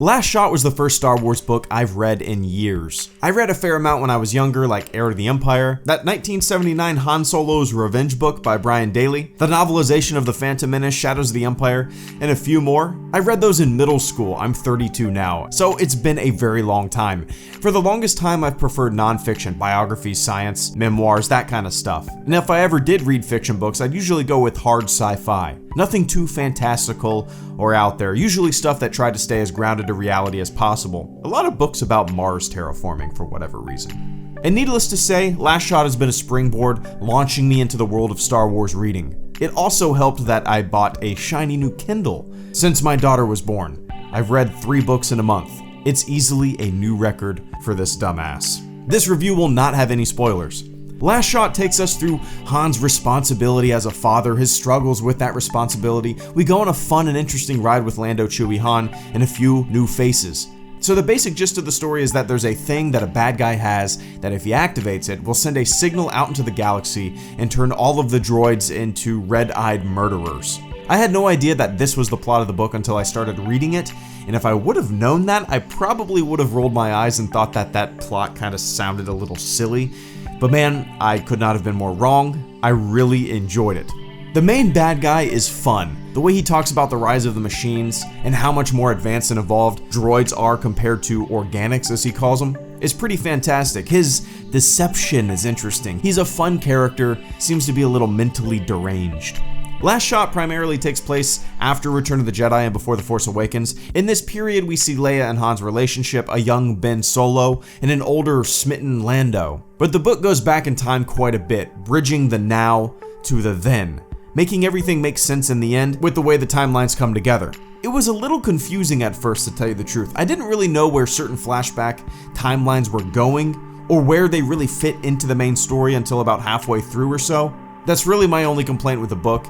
Last Shot was the first Star Wars book I've read in years. I read a fair amount when I was younger, like Heir to the Empire, that 1979 Han Solo's Revenge book by Brian Daley, the novelization of The Phantom Menace, Shadows of the Empire, and a few more. I read those in middle school. I'm 32 now, so it's been a very long time. For the longest time, I've preferred nonfiction, biographies, science, memoirs, that kind of stuff. And if I ever did read fiction books, I'd usually go with hard sci-fi. Nothing too fantastical or out there, usually stuff that tried to stay as grounded to reality as possible. A lot of books about Mars terraforming for whatever reason. And needless to say, Last Shot has been a springboard launching me into the world of Star Wars reading. It also helped that I bought a shiny new Kindle since my daughter was born. I've read 3 books in a month. It's easily a new record for this dumbass. This review will not have any spoilers. Last Shot takes us through Han's responsibility as a father, his struggles with that responsibility. We go on a fun and interesting ride with Lando, Chewie, Han, and a few new faces. So the basic gist of the story is that there's a thing that a bad guy has that if he activates it, will send a signal out into the galaxy and turn all of the droids into red-eyed murderers. I had no idea that this was the plot of the book until I started reading it, and if I would have known that, I probably would have rolled my eyes and thought that that plot kind of sounded a little silly. But man, I could not have been more wrong. I really enjoyed it. The main bad guy is fun. The way he talks about the rise of the machines and how much more advanced and evolved droids are compared to organics, as he calls them, is pretty fantastic. His deception is interesting. He's a fun character, seems to be a little mentally deranged. Last Shot primarily takes place after Return of the Jedi and before The Force Awakens. In this period, we see Leia and Han's relationship, a young Ben Solo, and an older, smitten Lando. But the book goes back in time quite a bit, bridging the now to the then, making everything make sense in the end with the way the timelines come together. It was a little confusing at first, to tell you the truth. I didn't really know where certain flashback timelines were going, or where they really fit into the main story until about halfway through or so. That's really my only complaint with the book,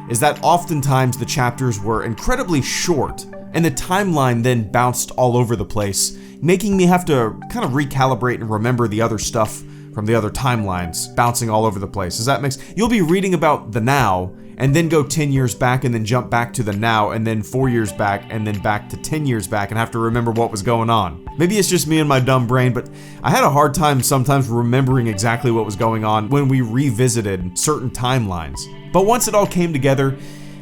is that oftentimes the chapters were incredibly short, and the timeline then bounced all over the place, making me have to kind of recalibrate and remember the other stuff from the other timelines, bouncing all over the place. Does that make sense? You'll be reading about the now, and then go 10 years back, and then jump back to the now, and then 4 years back, and then back to 10 years back, and have to remember what was going on. Maybe it's just me and my dumb brain, but I had a hard time sometimes remembering exactly what was going on when we revisited certain timelines. But once it all came together,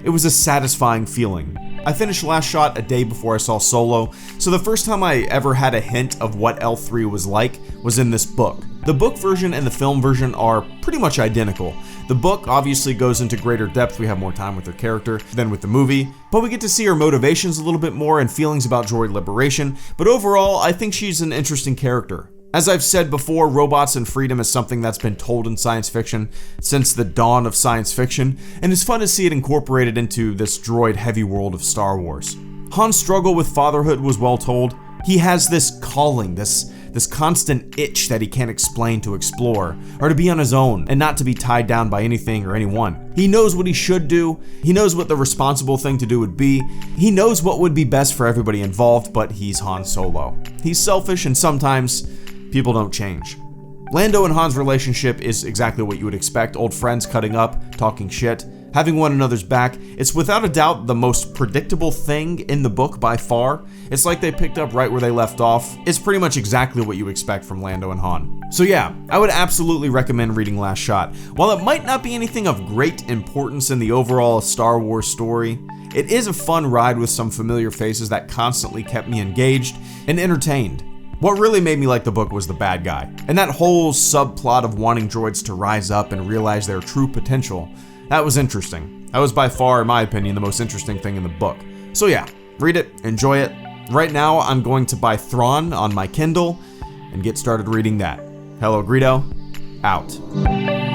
it was a satisfying feeling. I finished Last Shot a day before I saw Solo, so the first time I ever had a hint of what L3 was like was in this book. The book version and the film version are pretty much identical. The book obviously goes into greater depth, we have more time with her character than with the movie, but we get to see her motivations a little bit more and feelings about droid liberation, but overall, I think she's an interesting character. As I've said before, robots and freedom is something that's been told in science fiction since the dawn of science fiction, and it's fun to see it incorporated into this droid-heavy world of Star Wars. Han's struggle with fatherhood was well told. He has this calling, this constant itch that he can't explain to explore, or to be on his own and not to be tied down by anything or anyone. He knows what he should do, he knows what the responsible thing to do would be, he knows what would be best for everybody involved, but he's Han Solo. He's selfish, and sometimes people don't change. Lando and Han's relationship is exactly what you would expect. Old friends cutting up, talking shit, having one another's back. It's without a doubt the most predictable thing in the book by far. It's like they picked up right where they left off. It's pretty much exactly what you expect from Lando and Han. So yeah, I would absolutely recommend reading Last Shot. While it might not be anything of great importance in the overall Star Wars story, it is a fun ride with some familiar faces that constantly kept me engaged and entertained. What really made me like the book was the bad guy, and that whole subplot of wanting droids to rise up and realize their true potential. That was interesting. That was by far, in my opinion, the most interesting thing in the book. So yeah, read it, enjoy it. Right now, I'm going to buy Thrawn on my Kindle and get started reading that. HelloGreedo, out.